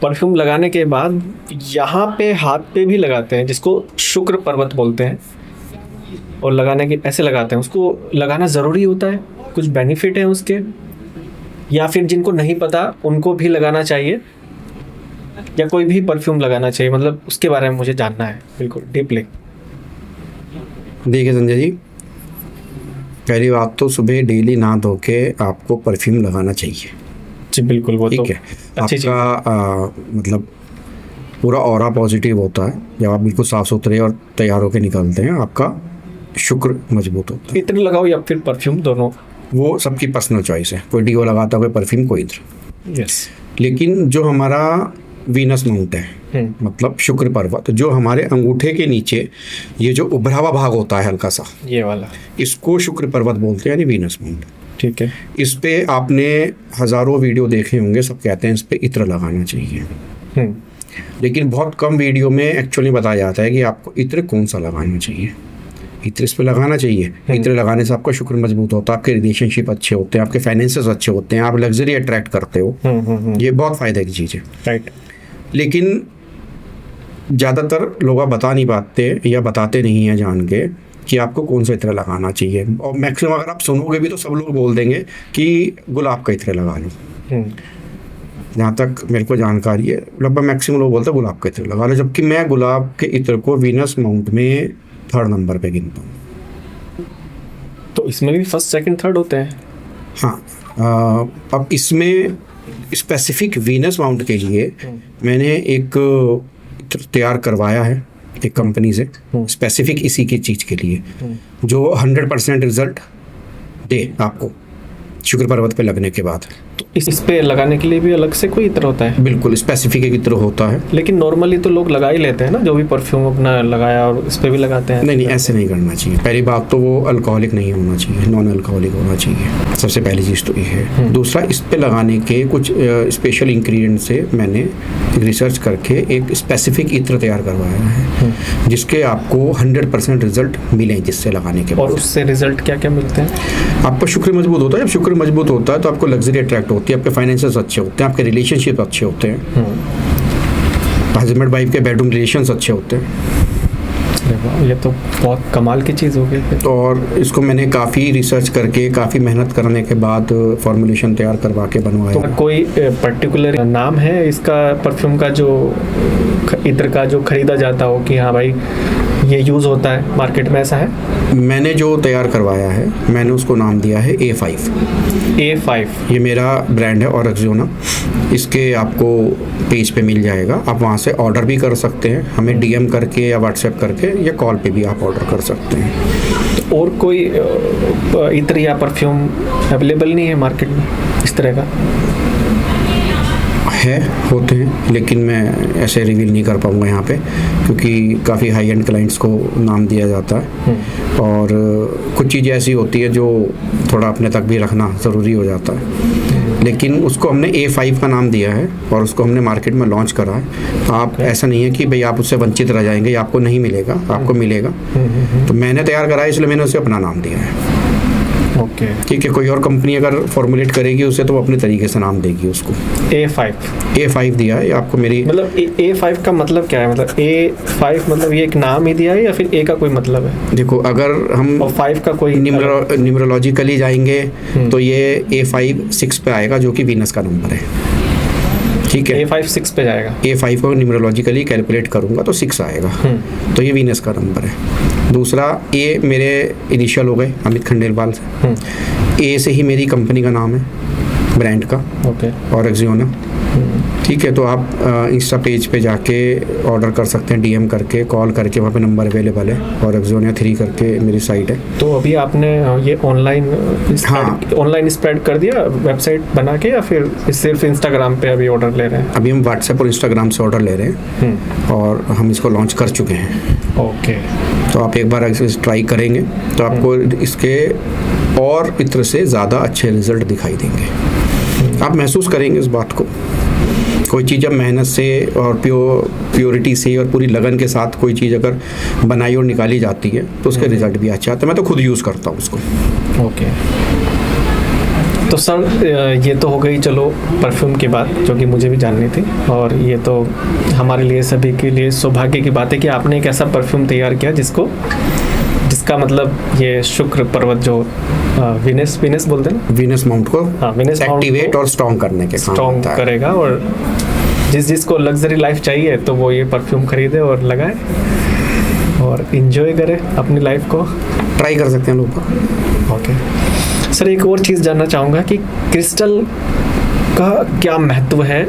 Perfume लगाने के बाद यहाँ पे हाथ पे भी लगाते हैं, जिसको शुक्र पर्वत बोलते हैं, और लगाने के ऐसे लगाते हैं। उसको लगाना ज़रूरी होता है? कुछ बेनिफिट है उसके, या फिर जिनको नहीं पता उनको भी लगाना चाहिए, या कोई भी परफ्यूम लगाना चाहिए? मतलब उसके बारे में मुझे जानना है बिल्कुल डीपली। देखिए संजय जी, पहली बात तो सुबह डेली नहा धो के आपको परफ्यूम लगाना चाहिए। जी बिल्कुल, वो ठीक तो है। आपका मतलब पूरा ऑरा पॉजिटिव होता है। जब आप बिल्कुल साफ़ सुथरे और तैयार होकर निकलते हैं, आपका शुक्र मजबूत होता है। इतने लगाओ या फिर परफ्यूम, दोनों? वो सबकी पर्सनल चॉइस है, कोई डीओ लगाता है, कोई परफ्यूम, कोई इत्र। यस। लेकिन जो हमारा वीनस माउंट है, मतलब शुक्र पर्वत, जो हमारे अंगूठे के नीचे ये जो उभरा हुआ भाग होता है हल्का सा, ये वाला, इसको इसको शुक्र पर्वत बोलते हैं, यानी वीनस माउंट। ठीक है। इस पे आपने हज़ारों वीडियो देखे होंगे, सब कहते हैं इस पे इत्र लगाना चाहिए। लेकिन बहुत कम वीडियो में एक्चुअली बताया जाता है कि आपको इत्र कौन सा लगाना चाहिए। इत्र इस पे लगाना चाहिए। इत्र लगाने से आपका शुक्र मजबूत होता है, आपके रिलेशनशिप अच्छे होते हैं, आपके फाइनेंसेस अच्छे होते हैं, आप लग्जरी अट्रैक्ट करते हो। ये बहुत फ़ायदे की चीज़ है। राइट। लेकिन ज़्यादातर लोग बता नहीं पाते या बताते नहीं हैं जान के कि आपको कौन सा इत्र लगाना चाहिए। और मैक्सिमम अगर आप सुनोगे भी तो सब लोग बोल देंगे कि गुलाब का इत्र लगा लो। जहाँ तक मेरे को जानकारी है, लगभग मैक्सिमम लोग बोलते हैं गुलाब का इत्र लगा लो, जबकि मैं गुलाब के इत्र को वीनस माउंट में 3rd नंबर पे गिनता हूँ। तो इसमें भी 1st, 2nd, 3rd होते हैं? हाँ। अब इसमें स्पेसिफिक वीनस माउंट के लिए मैंने एक इत्र तैयार करवाया है एक कंपनी से, स्पेसिफिक इसी की चीज़ के लिए, जो 100% रिजल्ट दे आपको शुक्र पर्वत पे लगने के बाद। तो इस पे लगाने के लिए भी अलग से कोई इत्र होता है? बिल्कुल स्पेसिफिक एक इत्र होता है। लेकिन नॉर्मली तो लोग लगा ही लेते हैं ना, जो भी परफ्यूम अपना लगाया और इस पे भी लगाते हैं। नहीं, ऐसे नहीं करना चाहिए। पहली बात तो वो अल्कोहलिक नहीं होना चाहिए, नॉन अल्कोहलिक होना चाहिए, सबसे पहली चीज़ तो ये है। दूसरा, इस पे लगाने के कुछ स्पेशल इंग्रेडिएंट से मैंने रिसर्च करके एक स्पेसिफिक इत्र तैयार करवाया है, जिसके आपको 100% रिजल्ट मिले जिससे लगाने के बाद। और उससे रिजल्ट क्या क्या मिलते हैं? आपका शुक्र मजबूत होता है। जब शुक्र मजबूत होता है तो आपको लग्जरी अट्रैक्ट होती है, आपके फाइनेंसेस अच्छे होते हैं, आपके रिलेशनशिप अच्छे होते हैं, हस्बैंड वाइफ के बेडरूम रिलेशंस अच्छे होते हैं। ये तो बहुत कमाल की चीज़ हो गई। और इसको मैंने काफ़ी रिसर्च करके, काफ़ी मेहनत करने के बाद फॉर्मुलेशन तैयार करवा के बनवाया। तो कोई पर्टिकुलर नाम है इसका, परफ्यूम का, जो इत्र का जो खरीदा जाता हो कि हाँ भाई ये यूज़ होता है मार्केट में, ऐसा है? मैंने जो तैयार करवाया है, मैंने उसको नाम दिया है A5। A5 ये मेरा ब्रांड है और एक्जोना। इसके आपको पेज पे मिल जाएगा, आप वहाँ से ऑर्डर भी कर सकते हैं, हमें DM करके या व्हाट्सएप करके या कॉल पे भी आप ऑर्डर कर सकते हैं। तो और कोई इत्र या परफ्यूम अवेलेबल नहीं है मार्केट में इस तरह का? होते हैं, लेकिन मैं ऐसे रिवील नहीं कर पाऊँगा यहाँ पे, क्योंकि काफ़ी हाई एंड क्लाइंट्स को नाम दिया जाता है। और कुछ चीज़ें ऐसी होती है जो थोड़ा अपने तक भी रखना ज़रूरी हो जाता है। लेकिन उसको हमने A5 का नाम दिया है और उसको हमने मार्केट में लॉन्च करा है। तो आप ऐसा नहीं है कि भाई आप उससे वंचित रह जाएंगे या आपको नहीं मिलेगा, आपको मिलेगा। तो मैंने तैयार करा है, इसलिए मैंने उसे अपना नाम दिया है। ओके, ठीक है। कोई और कंपनी अगर फॉर्मुलेट करेगी उसे, तो वो अपने तरीके से नाम देगी उसको। A5 दिया है आपको मेरी। मतलब A5 का मतलब क्या है? मतलब A5 मतलब ये एक नाम ही दिया है या फिर A का कोई मतलब है? देखो, अगर हम और 5 का कोई न्यूमरोलॉजिकली जाएंगे तो ये A5 6 पे आएगा, जो कि वीनस का नंबर है। ठीक है, A5 6 पे जाएगा। A5 को न्यूमरोलॉजिकली कैलकुलेट करूंगा तो 6 आएगा, तो ये वीनस का नंबर है। दूसरा, A मेरे इनिशियल हो गए अमित खंडेलवाल से। A से ही मेरी कंपनी का नाम है, ब्रांड का। ओके। और एक्जियोना। ठीक है। तो आप इंस्टा पेज पे जाके ऑर्डर कर सकते हैं, DM करके, कॉल करके, वहाँ पे नंबर अवेलेबल है। और एक्जियोना 3 करके मेरी साइट है। तो अभी आपने ये ऑनलाइन स्प्रेड कर दिया वेबसाइट बना के, या फिर सिर्फ इंस्टाग्राम पे अभी ऑर्डर ले रहे हैं? अभी हम व्हाट्सएप और इंस्टाग्राम से ऑर्डर ले रहे हैं और हम इसको लॉन्च कर चुके हैं। ओके। तो आप एक बार ट्राई करेंगे तो आपको इसके और इत्र से ज़्यादा अच्छे रिजल्ट दिखाई देंगे। आप महसूस करेंगे इस बात को। कोई चीज़ जब मेहनत से और प्योरिटी से और पूरी लगन के साथ कोई चीज़ अगर बनाई और निकाली जाती है तो उसके रिजल्ट भी अच्छा आता है। मैं तो खुद यूज़ करता हूँ उसको। ओके। तो सर ये तो हो गई चलो परफ्यूम की बात, जो कि मुझे भी जाननी थी, और ये तो हमारे लिए सभी के लिए सौभाग्य की बात है कि आपने एक ऐसा परफ्यूम तैयार किया जिसका मतलब ये शुक्र पर्वत जो वीनस बोलते हैं ना, वीनस माउंट को हाँ, वीनस माउंट एक्टिवेट और स्ट्रॉन्ग करने के काम स्ट्रॉन्ग आता है। करेगा, और जिसको लग्जरी लाइफ चाहिए तो वो ये परफ्यूम खरीदे और लगाए और इन्जॉय करे अपनी लाइफ को। ट्राई कर सकते हैं लोग। ओके सर, एक और चीज़ जानना चाहूँगा कि क्रिस्टल का क्या महत्व है